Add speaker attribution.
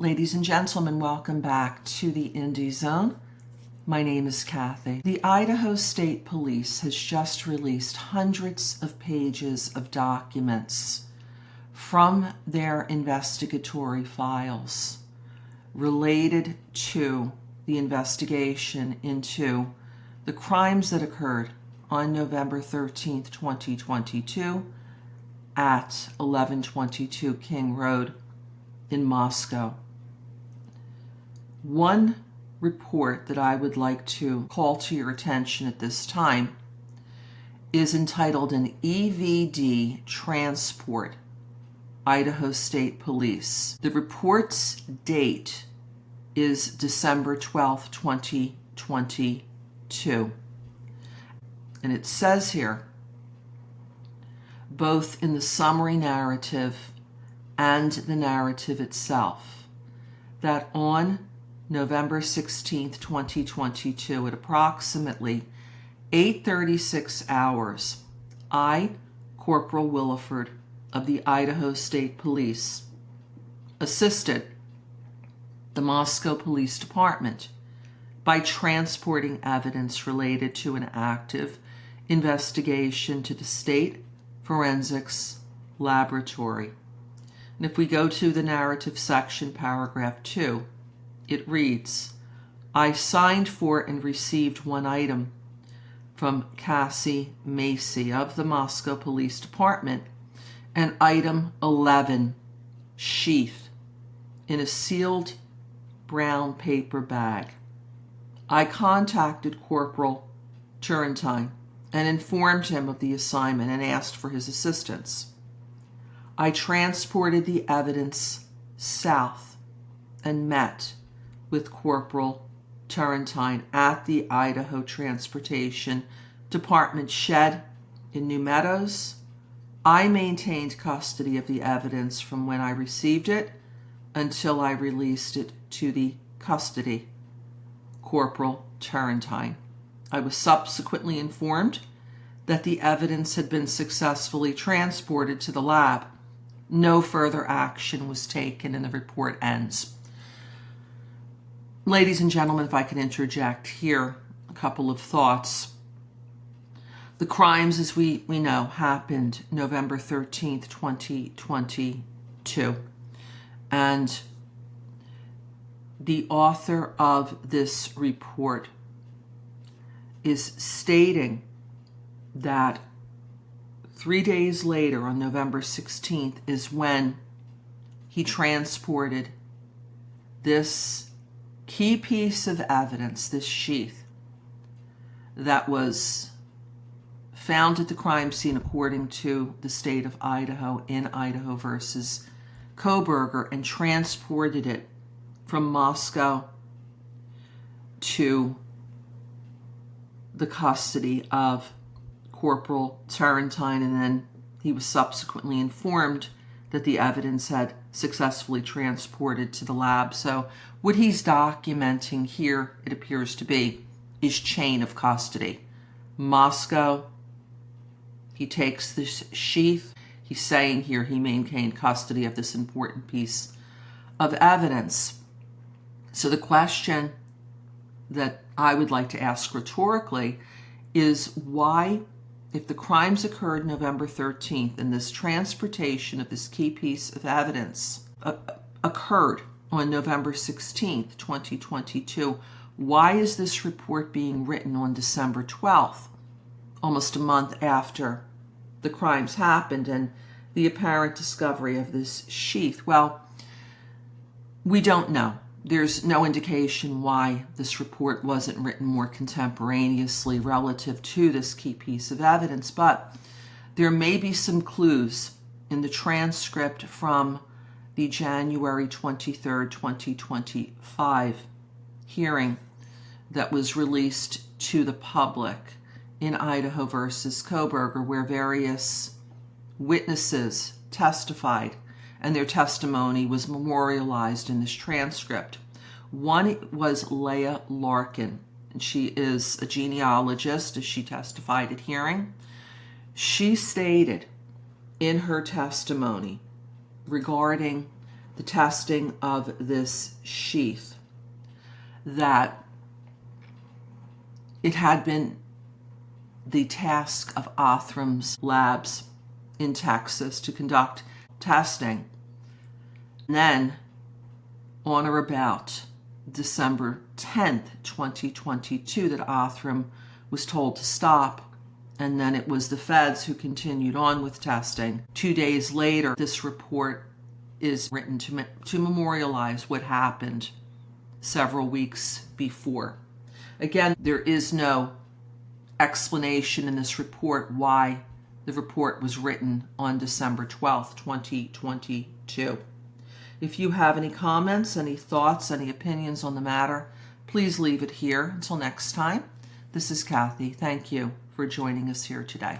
Speaker 1: Ladies and gentlemen, welcome back to the Indie Zone. My name is Kathy. The Idaho State Police has just released hundreds of pages of documents from their investigatory files related to the investigation into the crimes that occurred on November 13th, 2022 at 1122 King Road in Moscow. One report that I would like to call to your attention at this time is entitled an EVD Report, Idaho State Police. The report's date is December 12th, 2022. And it says here, both in the summary narrative and the narrative itself, that on November 16th, 2022, at approximately 8:36 hours, I, Corporal Williford of the Idaho State Police, assisted the Moscow Police Department by transporting evidence related to an active investigation to the State Forensics Laboratory. And if we go to the narrative section, paragraph 2, it reads, I signed for and received one item from Cassie Macy of the Moscow Police Department, and item 11, Sheath, in a sealed brown paper bag. I contacted Corporal Turrentine and informed him of the assignment and asked for his assistance. I transported the evidence south and met with Corporal Turrentine at the Idaho Transportation Department shed in New Meadows. I maintained custody of the evidence from when I received it until I released it to the custody, Corporal Turrentine. I was subsequently informed that the evidence had been successfully transported to the lab. No further action was taken, and the report ends. Ladies and gentlemen, if I can interject here a couple of thoughts. The crimes, as we know, happened November 13th, 2022. And the author of this report is stating that 3 days later, on November 16th, is when he transported this key piece of evidence, this sheath, that was found at the crime scene according to the state of Idaho in Idaho versus Koberger, and transported it from Moscow to the custody of Corporal Turrentine, and then he was subsequently informed that the evidence had successfully transported to the lab. So what he's documenting here, it appears to be, is chain of custody. Moscow, he takes this sheath. He's saying here he maintained custody of this important piece of evidence. So the question that I would like to ask rhetorically is why, if the crimes occurred November 13th and this transportation of this key piece of evidence occurred on November 16th, 2022, why is this report being written on December 12th, almost a month after the crimes happened and the apparent discovery of this sheath? Well, we don't know. There's no indication why this report wasn't written more contemporaneously relative to this key piece of evidence, but there may be some clues in the transcript from the January 23rd, 2025 hearing that was released to the public in Idaho versus Koberger, where various witnesses testified, and their testimony was memorialized in this transcript. One was Leah Larkin, and she is a genealogist, as she testified at hearing. She stated in her testimony regarding the testing of this sheath, that it had been the task of Otham's labs in Texas to conduct testing. And then, on or about December 10th, 2022, that Otham was told to stop, and then it was the feds who continued on with testing. 2 days later, this report is written to memorialize what happened several weeks before. Again, there is no explanation in this report why the report was written on December 12th, 2022. If you have any comments, any thoughts, any opinions on the matter, please leave it here. Until next time, this is Kathy. Thank you for joining us here today.